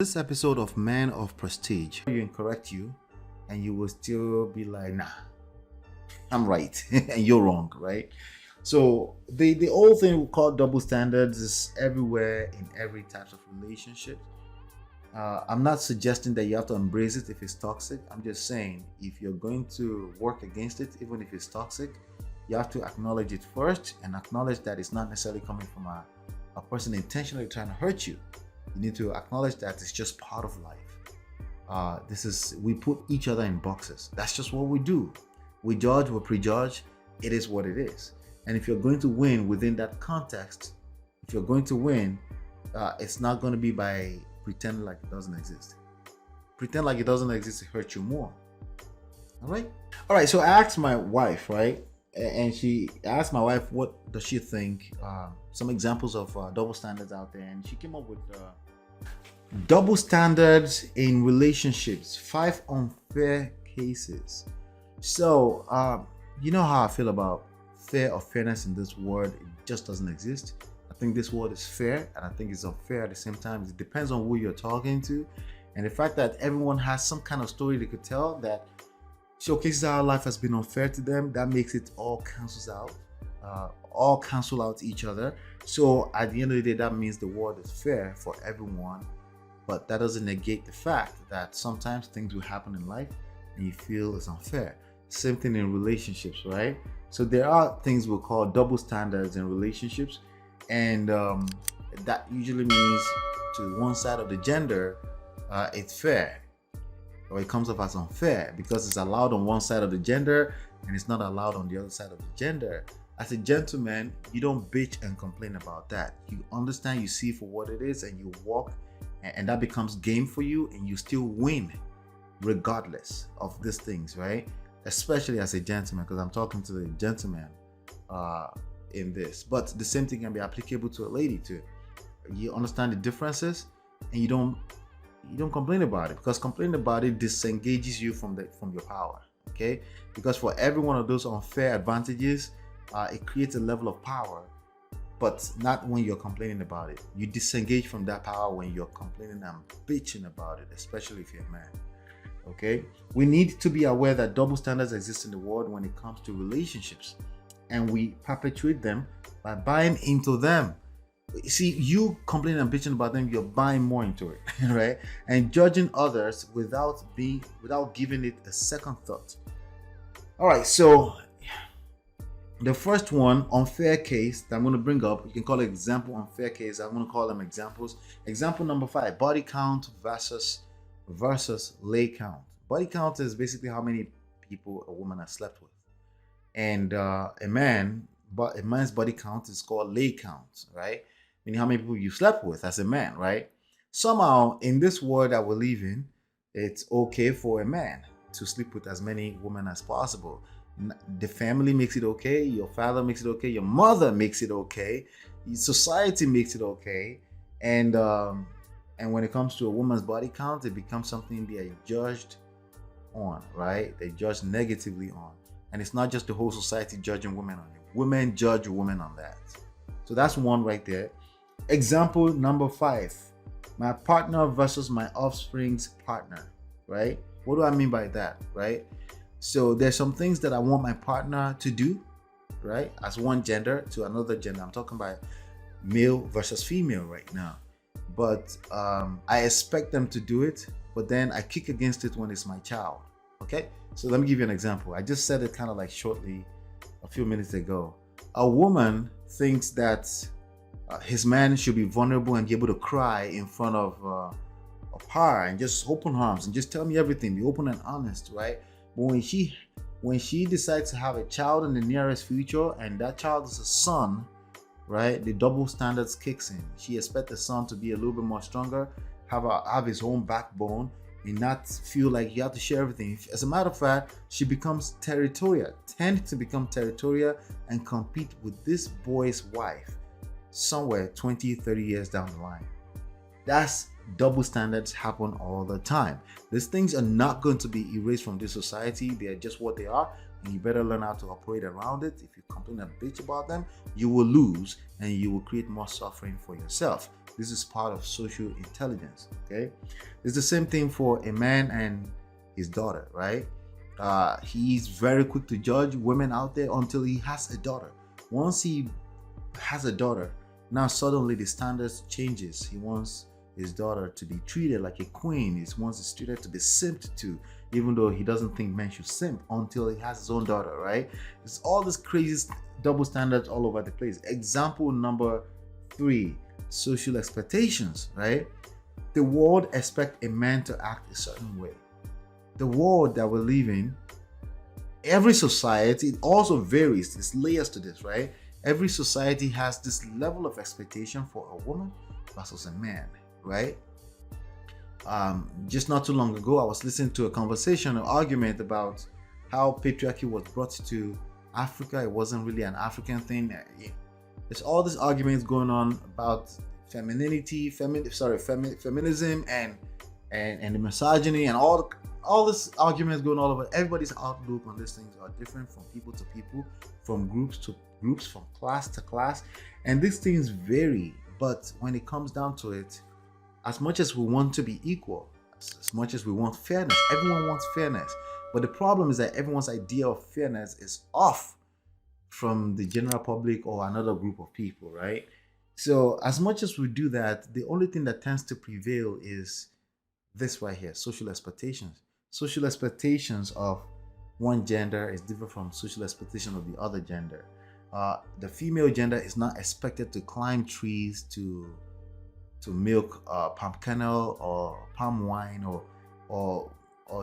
This episode of Man of Prestige, you can correct you and you will still be like, nah, I'm right and you're wrong, right? So the whole thing we call double standards is everywhere in every type of relationship. I'm not suggesting that you have to embrace it if it's toxic. I'm just saying if you're going to work against it, even if it's toxic, you have to acknowledge it first and acknowledge that it's not necessarily coming from a person intentionally trying to hurt you. You need to acknowledge that it's just part of life. We put each other in boxes. That's just what we do. We judge, we prejudge. It is what it is. And if you're going to win within that context, if you're going to win, it's not going to be by pretending like it doesn't exist. Pretend like it doesn't exist to hurt you more. All right. So I asked my wife, right? And she asked my wife, what does she think? Some examples of double standards out there. And she came up with double standards in relationships, 5 unfair cases. So, you know how I feel about fair or fairness in this word. It just doesn't exist. I think this word is fair and I think it's unfair at the same time. It depends on who you're talking to. And the fact that everyone has some kind of story they could tell that showcases how life has been unfair to them, that makes it all cancel out each other. So at the end of the day, that means the world is fair for everyone, but that doesn't negate the fact that sometimes things will happen in life and you feel it's unfair. Same thing in relationships, right? So there are things we call double standards in relationships, and that usually means to one side of the gender, it's fair, or it comes off as unfair because it's allowed on one side of the gender and it's not allowed on the other side of the gender. As a gentleman, you don't bitch and complain about that. You understand, you see for what it is, and you walk, and that becomes game for you, and you still win regardless of these things, right? Especially as a gentleman, because I'm talking to the gentleman in this. But the same thing can be applicable to a lady too. You understand the differences, and you don't complain about it, because complaining about it disengages you from your power. Okay, because for every one of those unfair advantages, it creates a level of power, but not when you're complaining about it. You disengage from that power when you're complaining and bitching about it, especially if you're a man. Okay, we need to be aware that double standards exist in the world when it comes to relationships, and we perpetuate them by buying into them. See, you complaining and bitching about them, you're buying more into it, right? And judging others without giving it a second thought. All right, so the first one, unfair case, that I'm going to bring up, you can call it example unfair case. I'm going to call them examples. Example number 5, body count versus lay count. Body count is basically how many people a woman has slept with, and a man's body count is called lay count, right? Meaning how many people you slept with as a man, right? Somehow in this world that we live in, it's okay for a man to sleep with as many women as possible. The family makes it okay, your father makes it okay, your mother makes it okay, society makes it okay, and when it comes to a woman's body count, it becomes something they are judged on, right? They judge negatively on, and it's not just the whole society judging women on it. Women judge women on that. So that's one right there. Example number 5, my partner versus my offspring's partner, right? What do I mean by that, right? So there's some things that I want my partner to do, right? As one gender to another gender. I'm talking about male versus female right now. But I expect them to do it, but then I kick against it when it's my child, okay? So let me give you an example. I just said it kind of like shortly a few minutes ago. A woman thinks that his man should be vulnerable and be able to cry in front of her and just open arms and just tell me everything, be open and honest, right? But when she decides to have a child in the nearest future and that child is a son, right, the double standards kicks in. She expects the son to be a little bit more stronger, have his own backbone, and not feel like you have to share everything. As a matter of fact, she becomes territorial, tends to become territorial and compete with this boy's wife somewhere 20, 30 years down the line. That's double standards happen all the time. These things are not going to be erased from this society. They are just what they are, and you better learn how to operate around it. If you complain a bitch about them, you will lose and you will create more suffering for yourself. This is part of social intelligence. Okay, it's the same thing for a man and his daughter, right? He's very quick to judge women out there until he has a daughter. Once he has a daughter, now suddenly the standards changes. He wants his daughter to be treated like a queen. He wants his student to be simped to, even though he doesn't think men should simp until he has his own daughter, right? It's all this crazy double standards all over the place. Example number 3, social expectations, right? The world expects a man to act a certain way. The world that we live in, every society, it also varies. There's layers to this, right? Every society has this level of expectation for a woman versus a man, right? Just not too long ago, I was listening to a conversation, an argument about how patriarchy was brought to Africa. It wasn't really an African thing. There's all these arguments going on about femininity, feminism, and the misogyny, and all this arguments going all over. Everybody's outlook on these things are different from people to people, from groups to groups, from class to class, and these things vary. But when it comes down to it, as much as we want to be equal, as much as we want fairness, everyone wants fairness. But the problem is that everyone's idea of fairness is off from the general public or another group of people, right? So as much as we do that, the only thing that tends to prevail is this right here: social expectations. Social expectations of one gender is different from social expectation of the other gender. The female gender is not expected to climb trees to milk palm kernel or palm wine, or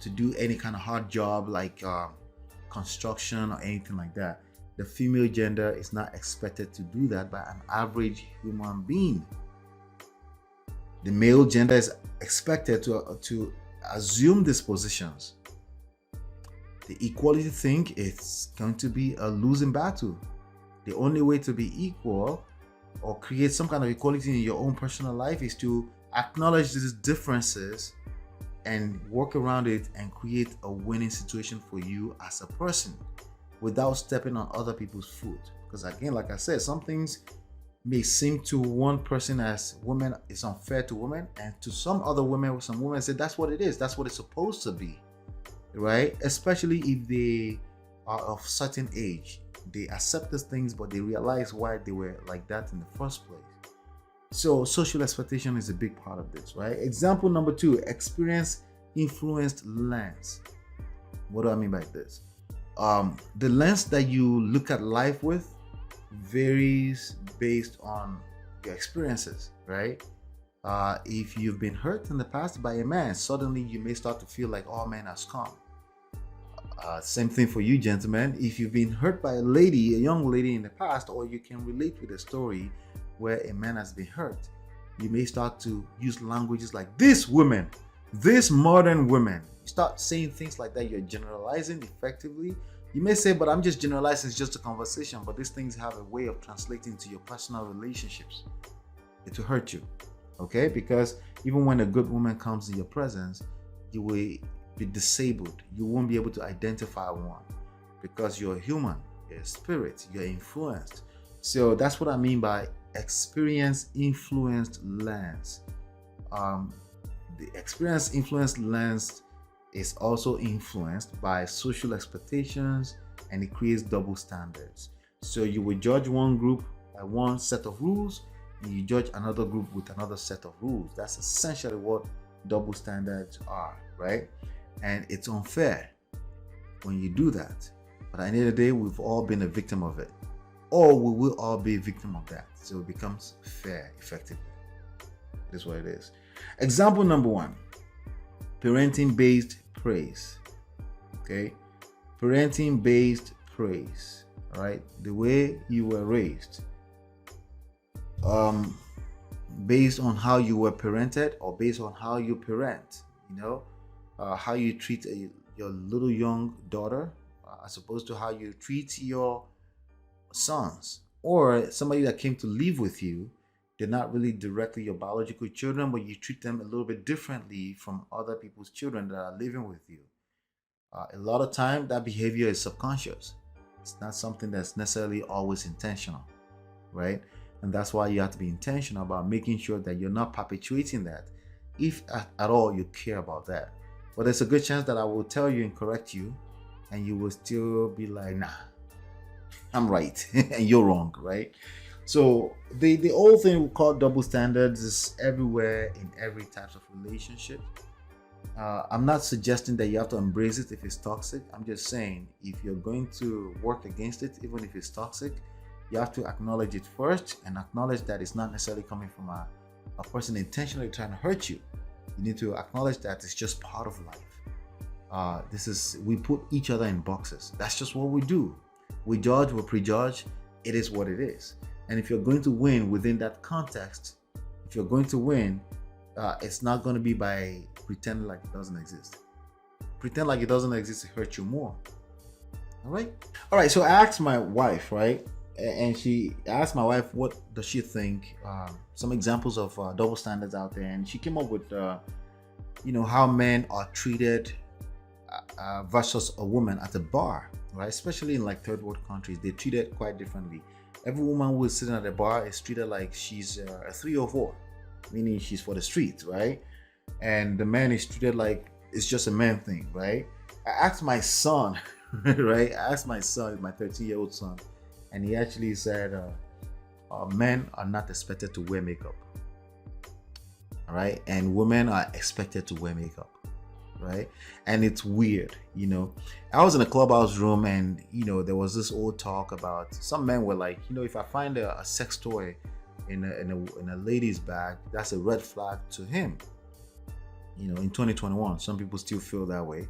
to do any kind of hard job like construction or anything like that. The female gender is not expected to do that by an average human being. The male gender is expected to assume these positions. The equality thing is going to be a losing battle. The only way to be equal or create some kind of equality in your own personal life is to acknowledge these differences and work around it and create a winning situation for you as a person without stepping on other people's foot. Because again, like I said, some things may seem to one person as women is unfair to women, and to some other women, some women say that's what it is, that's what it's supposed to be, right? Especially if they are of certain age, they accept these things, but they realize why they were like that in the first place. So social expectation is a big part of this, right? Example number 2, experience influenced lens. What do I mean by this? The lens that you look at life with varies based on your experiences, right? If you've been hurt in the past by a man, suddenly you may start to feel like all men are scum. Same thing for you, gentlemen. If you've been hurt by a young lady in the past, or you can relate with a story where a man has been hurt, you may start to use languages like "this women," "this modern women." You start saying things like that. You're generalizing effectively. You may say, but I'm just generalizing, it's just a conversation. But these things have a way of translating to your personal relationships. It will hurt you, okay? Because even when a good woman comes in your presence, you will be disabled. You won't be able to identify one because you're human, you're a spirit, you're influenced. So that's what I mean by experience influenced lens. The experience influenced lens is also influenced by social expectations, and it creates double standards. So you will judge one group by one set of rules, and you judge another group with another set of rules. That's essentially what double standards are, right? And it's unfair when you do that. But at the end of the day, we've all been a victim of it, or we will all be a victim of that. So it becomes fair effectively. It is what it is. Example number 1. Parenting based praise. Okay, parenting based praise. All right, the way you were raised, based on how you were parented, or based on how you parent. How you treat your little young daughter, as opposed to how you treat your sons, or somebody that came to live with you. They're not really directly your biological children, but you treat them a little bit differently from other people's children that are living with you. A lot of time, that behavior is subconscious. It's not something that's necessarily always intentional, right? And that's why you have to be intentional about making sure that you're not perpetuating that, if at all you care about that. But there's a good chance that I will tell you and correct you, and you will still be like, nah, I'm right, and you're wrong, right? So the whole thing we call double standards is everywhere in every type of relationship. I'm not suggesting that you have to embrace it if it's toxic. I'm just saying if you're going to work against it, even if it's toxic, you have to acknowledge it first and acknowledge that it's not necessarily coming from a person intentionally trying to hurt you. You need to acknowledge that it's just part of life. We put each other in boxes. That's just what we do. We judge, we prejudge. It is what it is. And if you're going to win within that context, if you're going to win, it's not going to be by pretending like it doesn't exist. Pretend like it doesn't exist to hurt you more. All right. So I asked my wife, right, and she asked my wife, what does she think? Some examples of double standards out there, and she came up with, how men are treated versus a woman at a bar, right? Especially in like third world countries, they're treated quite differently. Every woman who is sitting at a bar is treated like she's a 304, meaning she's for the streets, right? And the man is treated like it's just a man thing, right? I asked my son, right? I asked my son, my 13-year-old son, and he actually said, men are not expected to wear makeup, all right? And women are expected to wear makeup, right? And it's weird, I was in a clubhouse room, and there was this old talk about, some men were like, if I find a sex toy in a lady's bag, that's a red flag to him. In 2021, some people still feel that way,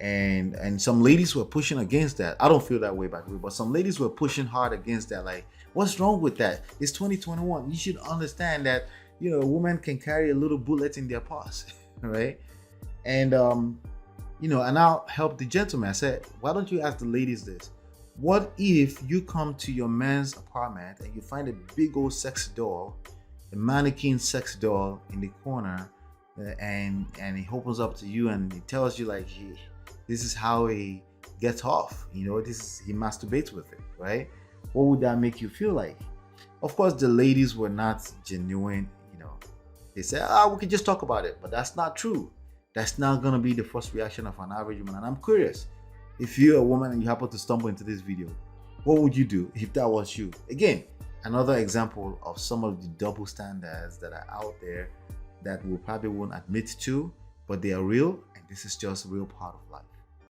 and some ladies were pushing against that. I don't feel that way, by the way, but some ladies were pushing hard against that. Like, what's wrong with that? It's 2021. You should understand that a woman can carry a little bullet in their purse, right? And and I'll help the gentleman. I said, why don't you ask the ladies this? What if you come to your man's apartment and you find a big old sex doll, a mannequin sex doll in the corner, and he opens up to you and he tells you like, this is how he gets off, he masturbates with it, right? What would that make you feel like? Of course, the ladies were not genuine. They said, we could just talk about it, but that's not true. That's not gonna be the first reaction of an average woman. And I'm curious, if you're a woman and you happen to stumble into this video, what would you do if that was you? Again, another example of some of the double standards that are out there that we probably won't admit to, but they are real, and this is just a real part of life.